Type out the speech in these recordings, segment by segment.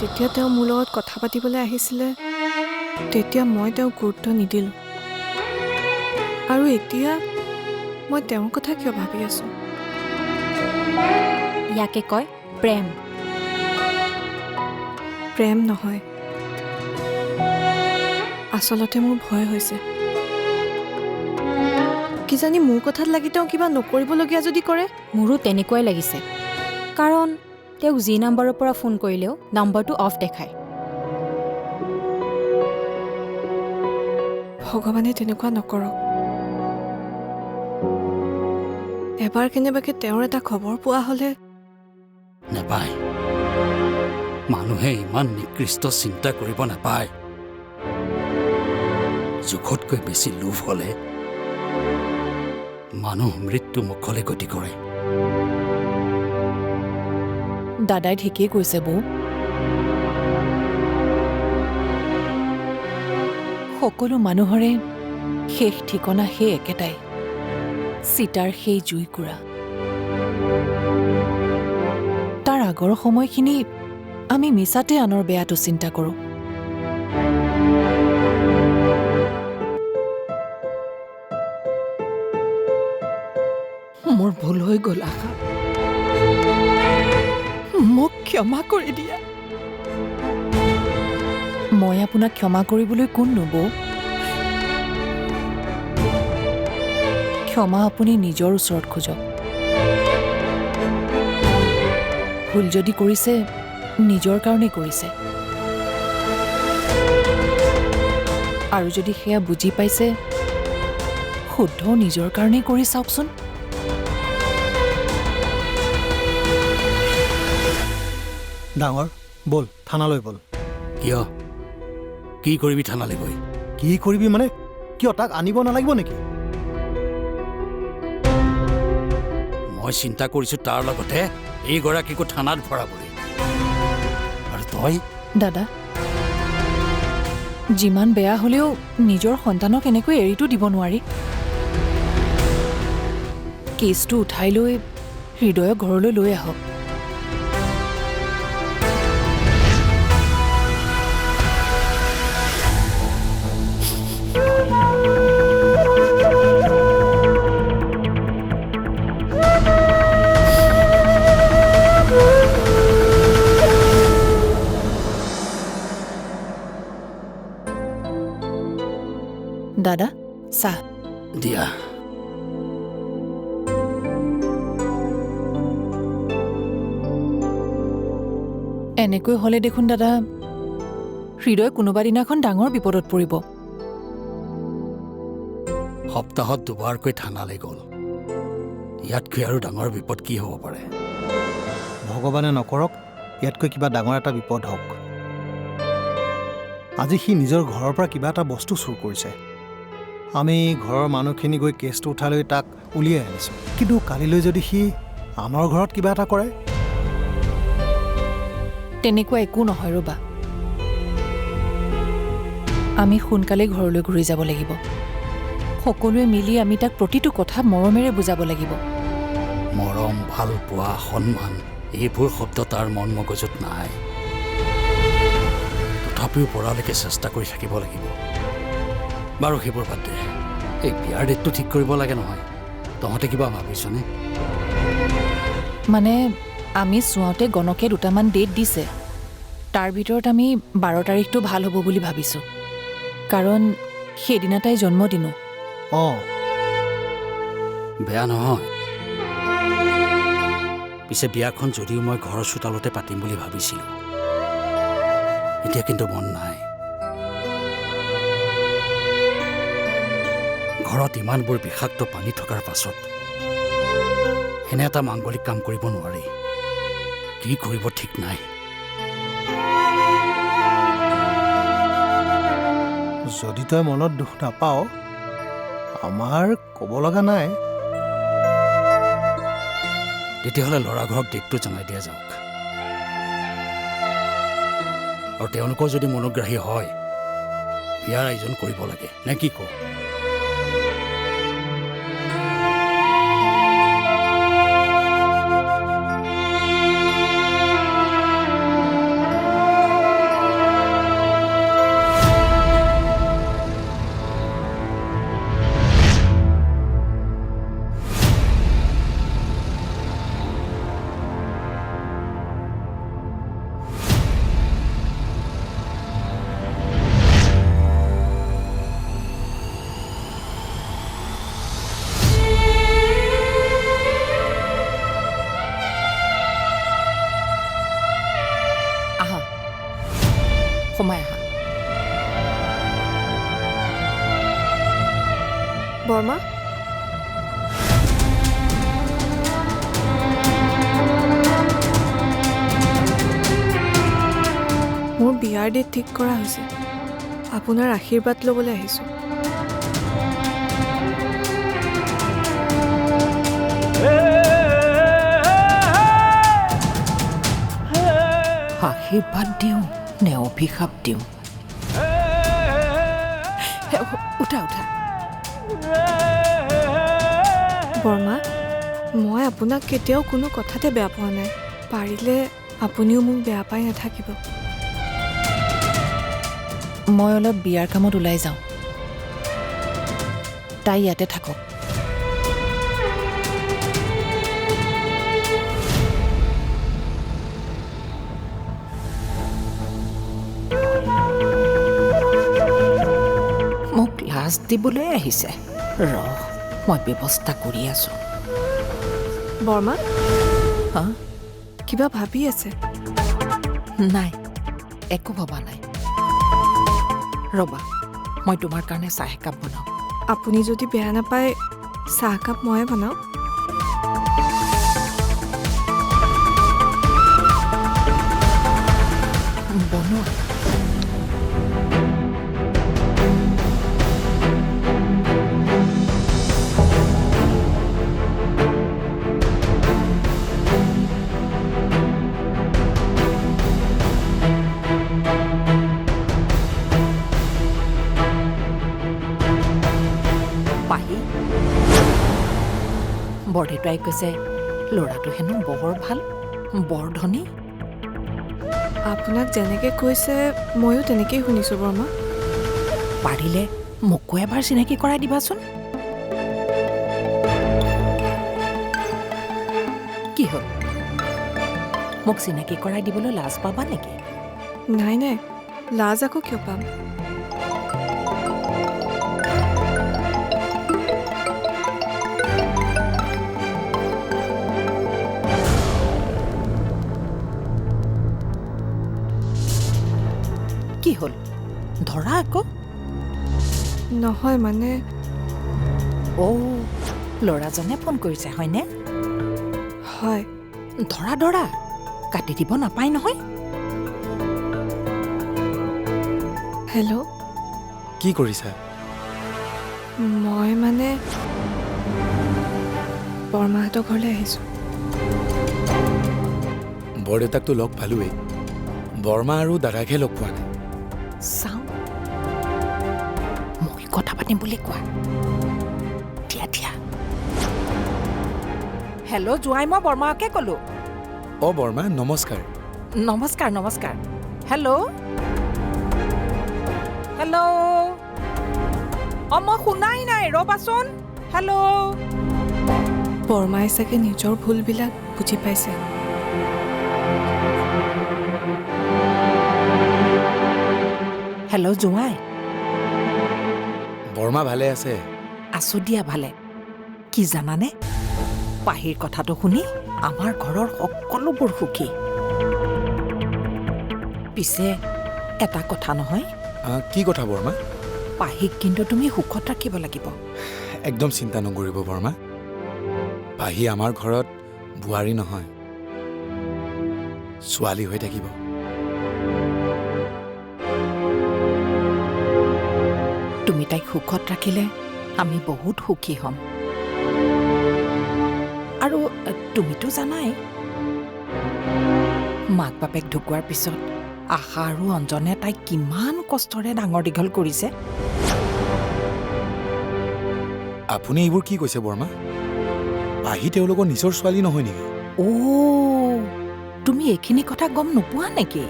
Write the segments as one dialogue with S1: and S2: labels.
S1: যেতিয়া তেওঁ মোৰ লগত কথা পাতিবলৈ আহিছিলে তেতিয়া মই তেওঁক গুৰুত্ব নিদিলোঁ আৰু এতিয়া মই তেওঁৰ কথা কিয় ভাবি আছোঁ
S2: ইয়াকে কয় প্ৰেম
S1: প্ৰেম নহয় আচলতে মোৰ ভয় হৈছে কিজানি মোৰ কথাত লাগি তেওঁ কিবা নকৰিবলগীয়া যদি কৰে
S2: মোৰো তেনেকুৱাই লাগিছে কাৰণ তেওঁক যি নাম্বাৰৰ পৰা ফোন কৰিলেও নাম্বাৰটো অফ দেখায়
S1: ভগৱানে তেনেকুৱা নকৰক এবাৰ কেনেবাকে তেওঁৰ এটা খবৰ পোৱা হ'লে
S3: নাপায় মানুহে ইমান নিকৃষ্ট চিন্তা কৰিব নাপায় জোখতকৈ বেছি লোভ হলে মানুহ মৃত্যু মুখলৈ গতি কৰে
S4: দাদাই ঠিকেই কৈছে বৌ সকলো মানুহৰে শেষ ঠিকনা সেই একেটাই চিতাৰ সেই জুইকুৰা তাৰ আগৰ সময়খিনি আমি মিছাতে আনৰ বেয়াটো চিন্তা কৰোঁ মোৰ ভুল হৈ গ'ল আশা মোক ক্ষমা কৰি দিয়া মই আপোনাক ক্ষমা কৰিবলৈ কোননো বৌ ক্ষমা আপুনি নিজৰ ওচৰত খোজক ভুল যদি কৰিছে নিজৰ কাৰণেই কৰিছে আৰু যদি সেয়া বুজি পাইছে শুদ্ধ নিজৰ কাৰণেই কৰি চাওকচোন
S5: ডাঙৰ বল থানালৈ বল
S3: কিয় কি কৰিবি থানালৈ গৈ
S5: কি কৰিবি মানে কিয় তাক আনিব নালাগিব নেকি
S3: মই চিন্তা কৰিছোঁ তাৰ লগতে এইগৰাকীকো থানাত ভৰাবলৈ আৰু তই
S4: দাদা যিমান বেয়া হ'লেও নিজৰ সন্তানক এনেকৈ এৰিটো দিব নোৱাৰি কেছটো উঠাই লৈ হৃদয়ক ঘৰলৈ লৈ আহক দাদা চাহ
S3: দিয়া
S4: এনেকৈ হ'লে দেখোন দাদা হৃদয় কোনোবা দিনাখন ডাঙৰ বিপদত পৰিব
S3: সপ্তাহত দুবাৰকৈ থানালৈ গ'ল ইয়াতকৈ আৰু ডাঙৰ বিপদ কি হ'ব পাৰে
S5: ভগৱানে নকৰক ইয়াতকৈ কিবা ডাঙৰ এটা বিপদ হওক আজি সি নিজৰ ঘৰৰ পৰা কিবা এটা বস্তু চুৰ কৰিছে আমি ঘৰৰ মানুহখিনি গৈ কেছটো উঠাই লৈ তাক উলিয়াই আনিছোঁ কিন্তু কালিলৈ যদি সি আমাৰ ঘৰত কিবা এটা কৰে
S4: তেনেকুৱা একো নহয় ৰ'বা আমি সোনকালে ঘৰলৈ ঘূৰি যাব লাগিব সকলোৱে মিলি আমি তাক প্ৰতিটো কথা মৰমেৰে বুজাব লাগিব
S3: মৰম ভাল পোৱা সন্মান এইবোৰ শব্দ তাৰ মন মগজুত নাই তথাপিও পৰালৈকে চেষ্টা কৰি থাকিব লাগিব বাৰু সেইবোৰ বাদ দে এই বিয়াৰ ডেটটো ঠিক কৰিব লাগে নহয় তহঁতে কিবা ভাবিছনে
S4: মানে আমি চোৱাওঁতে গণকে দুটামান ডেট দিছে তাৰ ভিতৰত আমি 12 তাৰিখটো ভাল হ'ব বুলি ভাবিছোঁ কাৰণ সেইদিনা তাই জন্মদিনো
S5: অঁ
S3: বেয়া নহয় পিছে বিয়াখন যদিও মই ঘৰৰ চোতালতে পাতিম বুলি ভাবিছিলোঁ এতিয়া কিন্তু মন নাই ঘৰত ইমানবোৰ বিষাক্ত পানী থকাৰ পাছত এনে এটা মাংগলিক কাম কৰিব নোৱাৰি কি কৰিব ঠিক নাই
S5: যদি তই মনত দুখ নাপাও আমাৰ ক'ব লগা নাই
S3: তেতিয়াহ'লে ল'ৰা ঘৰক ডেটটো জনাই দিয়া যাওক আৰু তেওঁলোকৰ যদি মনোগ্ৰাহী হয় বিয়াৰ আয়োজন কৰিব লাগে নে কি কওঁ
S4: সোমাই আহা।
S1: বৰ্মা, মোৰ বিয়াৰ ডেট ঠিক কৰা হৈছে। আপোনাৰ আশীৰ্বাদ ল'বলৈ আহিছোঁ।
S4: আশীৰ্বাদ দিওঁ নে অভিশাপ দিওঁ? উঠা উঠা।
S1: বৰ্মা, মই আপোনাক কেতিয়াও কোনো কথাতে বেয়া পোৱা নাই। পাৰিলে আপুনিও মোক বেয়া পাই নাথাকিব।
S4: মই অলপ বিয়াৰ কামত ওলাই যাওঁ, তাই ইয়াতে থাকক। মোক লাজ দিবলৈ আহিছে। মই ব্যৱস্থা কৰি আছো।
S1: বৰ্মা,
S4: হা?
S1: কিবা ভাবি আছে?
S4: নাই, একো ভবা নাই। ৰ'বা, মই তোমাৰ কাৰণে চাহ একাপ বনাওঁ।
S1: আপুনি যদি বেয়া নাপায় চাহকাপ ময়ে বনাওঁ।
S4: বনোৱা। বৰদেউতাই কৈছে ল'ৰাটো হেনো বৰ ভাল, বৰ ধনী।
S1: আপোনাক যেনেকৈ কৈছে ময়ো তেনেকেই শুনিছোঁ বৰ্মা।
S4: পাৰিলে মোকো এবাৰ চিনাকি কৰাই দিবাচোন। কি হ'ল, মোক চিনাকি কৰাই দিবলৈ লাজ পাবা নেকি?
S1: নাই নাই, লাজ আকৌ কিয় পাম?
S4: কি হ'ল, ধৰা আকৌ।
S1: নহয় মানে
S4: ল'ৰাজনে ফোন কৰিছে হয়নে?
S1: হয়।
S4: ধৰা ধৰা, কাটি দিব নাপায় নহয়।
S1: হেল্ল',
S6: কি কৰিছা?
S1: মই মানে বৰ্মাহঁতৰ ঘৰলৈ আহিছোঁ।
S6: বৰদেউতাকতো লগ পালোৱেই, বৰ্মা আৰু দাদাকহে লগ পোৱা নাই।
S4: চাওঁ, মই কথা পাতিম বুলি কোৱা। দিয়া দিয়া। হেল্ল' জোঁৱাই, মই বৰ্মাকে ক'লোঁ।
S6: বৰ্মা নমস্কাৰ।
S4: নমস্কাৰ নমস্কাৰ। হেল্ল' হেল্ল', মই শুনাই নাই, ৰ'বাচোন। হেল্ল'।
S1: বৰ্মাই চাগে নিজৰ ভুলবিলাক বুজি পাইছে।
S4: হেল্ল' জোঁৱাই।
S6: বৰ্মা ভালে আছে?
S4: আছোঁ দিয়া ভালে। কি জানানে, পাহিৰ কথাটো শুনি আমাৰ ঘৰৰ সকলোবোৰ সুখী। পিছে এটা কথা নহয়?
S6: কি কথা বৰ্মা?
S4: পাহিক কিন্তু তুমি সুখত ৰাখিব লাগিব।
S6: একদম চিন্তা নকৰিব বৰ্মা। পাহি আমাৰ ঘৰত বোৱাৰী নহয়, ছোৱালী হৈ থাকিব।
S4: তুমি তাইক সুখত ৰাখিলে আমি বহুত সুখী হ'ম। আৰু তুমিতো জানাই, মাক বাপেক ঢুকোৱাৰ পিছত আশা আৰু অঞ্জনে তাইক কিমান কষ্টৰে ডাঙৰ দীঘল কৰিছে।
S6: আপুনি এইবোৰ কি কৈছে বৰ্মা? পাহি তেওঁলোকৰ নিজৰ ছোৱালী নহয় নেকি?
S4: তুমি এইখিনি কথা গম নোপোৱা নেকি?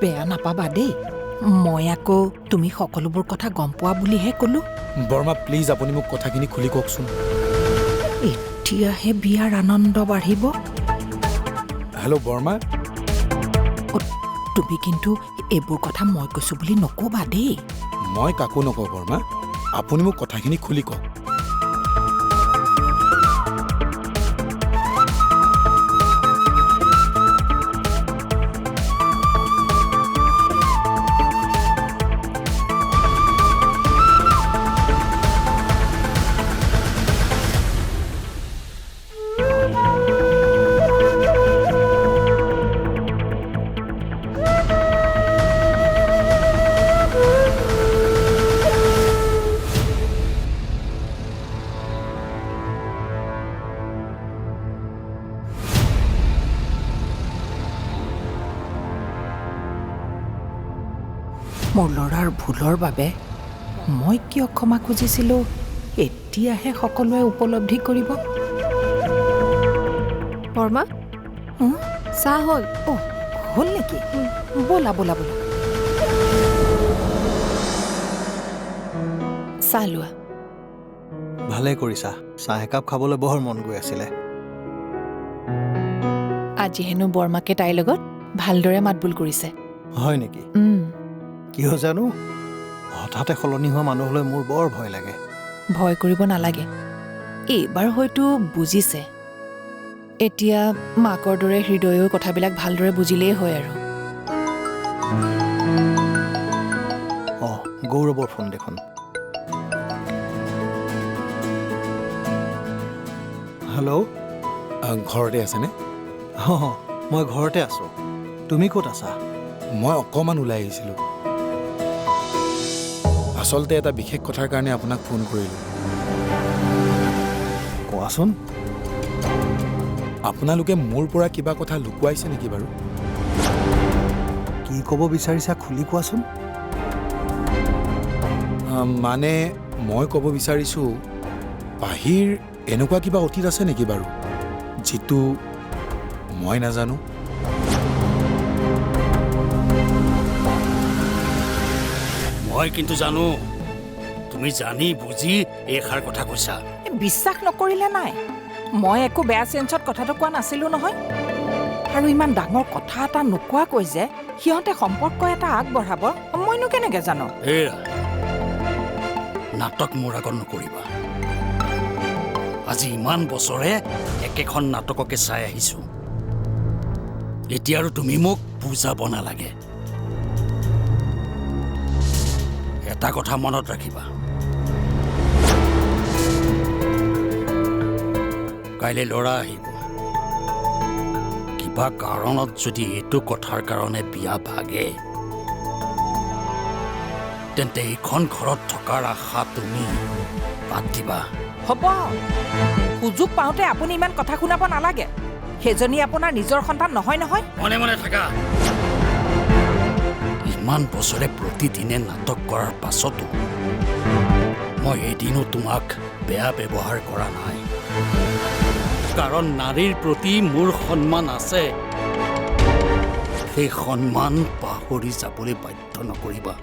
S4: বেয়া নাপাবা দেই, মই আকৌ তুমি সকলোবোৰ কথা গম পোৱা বুলিহে ক'লো।
S6: বৰ্মা প্লিজ আপুনি মোক কথাখিনি খুলি কওকচোন।
S4: এতিয়াহে বিয়াৰ আনন্দ বাঢ়িব।
S6: হেল্ল' বৰ্মা।
S4: তুমি কিন্তু এইবোৰ কথা মই কৈছো বুলি নক'বা দেই।
S6: মই কাকো নকওঁ বৰ্মা, আপুনি মোক কথাখিনি খুলি কওক।
S7: মোৰ ল'ৰাৰ ভুলৰ বাবে মই কিয় ক্ষমা খুজিছিলোঁ এতিয়াহে সকলোৱে উপলব্ধি কৰিব।
S1: বৰ্মা
S7: হুম?
S1: চাহ হ'ল?
S7: অ' হ'ল নেকি? ব'লা ব'লা ব'লা।
S4: চাহ লোৱা।
S5: ভালে কৰিছা, চাহ একাপ খাবলৈ বৰ মন গৈ আছিলে।
S4: আজি হেনো বৰমাকে তাইৰ লগত ভালদৰে মাতবোল কৰিছে।
S5: হয় নেকি? কিয় জানো, হঠাতে সলনি হোৱা মানুহলৈ মোৰ বৰ ভয় লাগে।
S4: ভয় কৰিব নালাগে, এইবাৰ হয়তো বুজিছে। এতিয়া মাকৰ দৰে হৃদয়ৰ কথাবিলাক ভালদৰে বুজিলেই হয় আৰু।
S5: অঁ, গৌৰৱৰ ফোন দেখোন। হেল্ল'।
S6: ঘৰতে আছেনে?
S5: অঁ, মই ঘৰতে আছোঁ। তুমি ক'ত আছা?
S6: মই অকণমান ওলাই আহিছিলোঁ। আচলতে এটা বিশেষ কথাৰ কাৰণে আপোনাক ফোন কৰিলোঁ।
S5: কোৱাচোন।
S6: আপোনালোকে মোৰ পৰা কিবা কথা লুকুৱাইছে নেকি বাৰু?
S5: কি ক'ব বিচাৰিছা খুলি কোৱাচোন।
S6: মানে মই ক'ব বিচাৰিছোঁ, পাহিৰ এনেকুৱা কিবা অতীত আছে নেকি বাৰু যিটো মই নাজানো?
S3: মই কিন্তু জানো, তুমি জানি বুজি এইষাৰ কথা কৈছা।
S7: বিশ্বাস নকৰিলে নাই, মই একো বেয়া চেঞ্চত কথাটো কোৱা নাছিলোঁ নহয়। আৰু ইমান ডাঙৰ কথা এটা নোকোৱাকৈ যে সিহঁতে সম্পৰ্ক এটা আগবঢ়াব মইনো কেনেকৈ জানো?
S3: এৰা, নাটক মোৰ আগত নকৰিবা। আজি ইমান বছৰে একেখন নাটককে চাই আহিছো, এতিয়া আৰু তুমি মোক বুজাব নালাগে। এটা কথা মনত ৰাখিবা, কাইলৈ ল'ৰা আহিব। কিবা কাৰণত যদি এইটো কথাৰ কাৰণে বিয়া ভাগে, তেন্তে এইখন ঘৰত থকাৰ আশা তুমি বাদ দিবা।
S7: হ'ব, সুযোগ পাওঁতে আপুনি ইমান কথা শুনাব নালাগে। সেইজনী আপোনাৰ নিজৰ সন্তান নহয় নহয়।
S3: মনে মনে থাকা। ইমান বছৰে প্ৰতিদিনে নাটক কৰাৰ পাছতো মই এদিনো তোমাক বেয়া ব্যৱহাৰ কৰা নাই, কাৰণ নাৰীৰ প্ৰতি মোৰ সন্মান আছে। সেই সন্মান পাহৰি যাবলৈ বাধ্য নকৰিবা।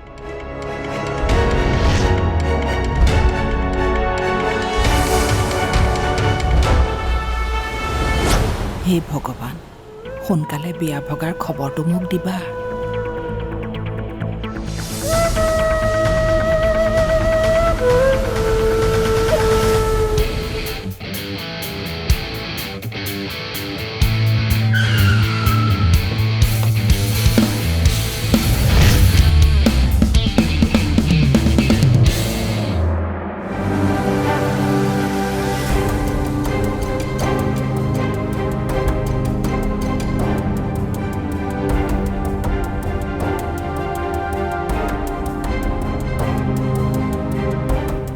S7: হে ভগৱান, সোনকালে বিয়া ভগাৰ খবৰটো মোক দিবা।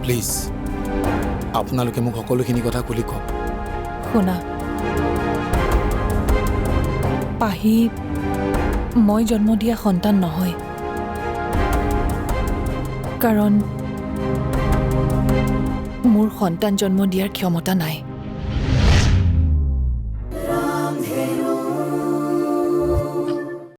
S6: প্লিজ, আপোনালোকে মোক সকলোখিনি কথা খুলি কওক।
S4: শুনা, পাহি মই জন্ম দিয়া সন্তান নহয়, কাৰণ মোৰ সন্তান জন্ম দিয়াৰ ক্ষমতা নাই।